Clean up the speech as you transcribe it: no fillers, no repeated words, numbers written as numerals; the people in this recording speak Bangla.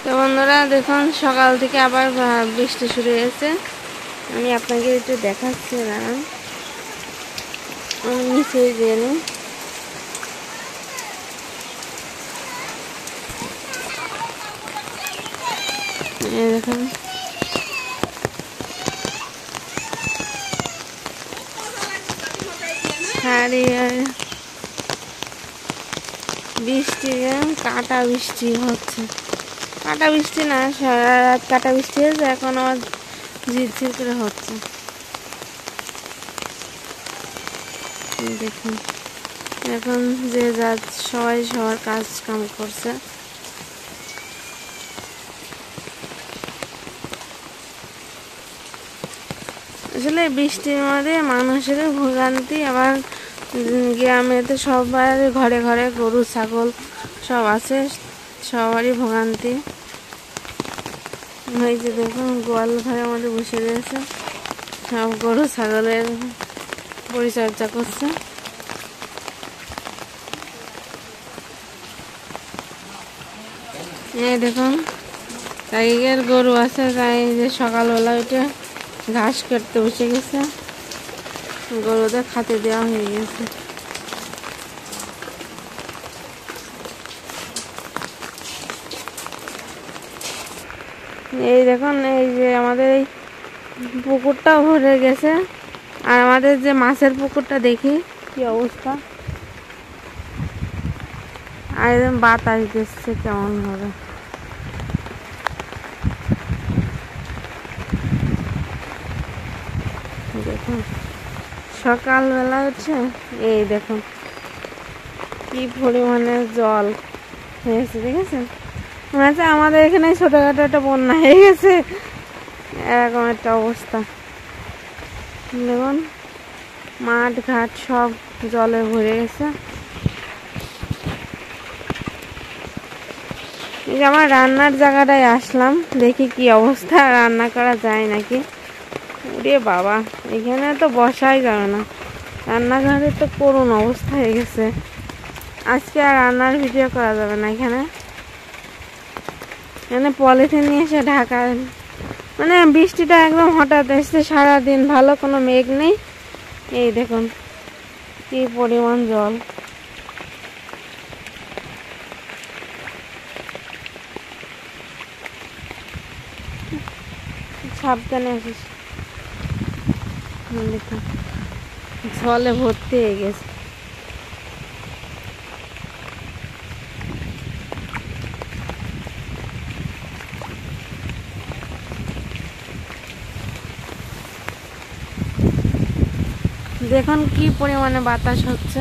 তো বন্ধুরা দেখুন সকাল থেকে আবার বৃষ্টি শুরু হয়েছে। আমি আপনাকে একটু দেখাচ্ছি, দাঁড়ান আমি নিচে দিয়ে নিই। দেখুন বৃষ্টি, কাটা বৃষ্টি হচ্ছে। কাটা বৃষ্টি না, সারা রাত কাটা বৃষ্টি হয়েছে, এখন আবার ঝিরঝির করে হচ্ছে। দেখুন এখন যে যা সবাই সবার কাজ কাম করছে। আসলে বৃষ্টির মধ্যে মানুষের ভোগান্তি, আবার গ্রামে তো সবার ঘরে ঘরে গরু ছাগল সব আছে, সবারই ভোগান্তি। এই যে দেখুন গোয়াল ঘরের মধ্যে বসে রয়েছে, সব গরু ছাগলের পরিচর্যা করছে। এই দেখুন তাইগের গরু আছে, তাই যে সকালবেলা উঠে ঘাস কাটতে বসে গেছে, গরুদের খাতে দেওয়া হয়ে গেছে। এই দেখুন এই যে আমাদের এই পুকুরটাও ভরে গেছে, আর আমাদের যে মাছের পুকুরটা দেখি কি অবস্থা, আর একদম বাতাস দিচ্ছে কেমন ভাবে। দেখুন সকালবেলা হচ্ছে, এই দেখুন কি পরিমাণে জল হয়েছে, দেখেছেন? মনে হচ্ছে আমাদের এখানে ছোটখাটো একটা বন্যা হয়ে গেছে, এরকম একটা অবস্থা। দেখুন মাঠ ঘাট সব জলে ভরে গেছে। এই যে আমার রান্নার জায়গাটায় আসলাম, দেখি কি অবস্থা, রান্না করা যায় নাকি। ওরে বাবা, এখানে তো বসাই যাবে না, রান্নাঘরে তো করুণ অবস্থা হয়ে গেছে। আজকে আর রান্নার ভিডিও করা যাবে না। এখানে পলিথিন নিয়ে এসে ঢাকা, মানে বৃষ্টিটা একদম হঠাৎ এসছে, সারাদিন ভালো কোনো মেঘ নেই। এই দেখুন কি পরিমাণ জল। সাবধানে আসিস। দেখুন জলে ভর্তি হয়ে গেছে। দেখুন কি পরিমাণে বাতাস হচ্ছে।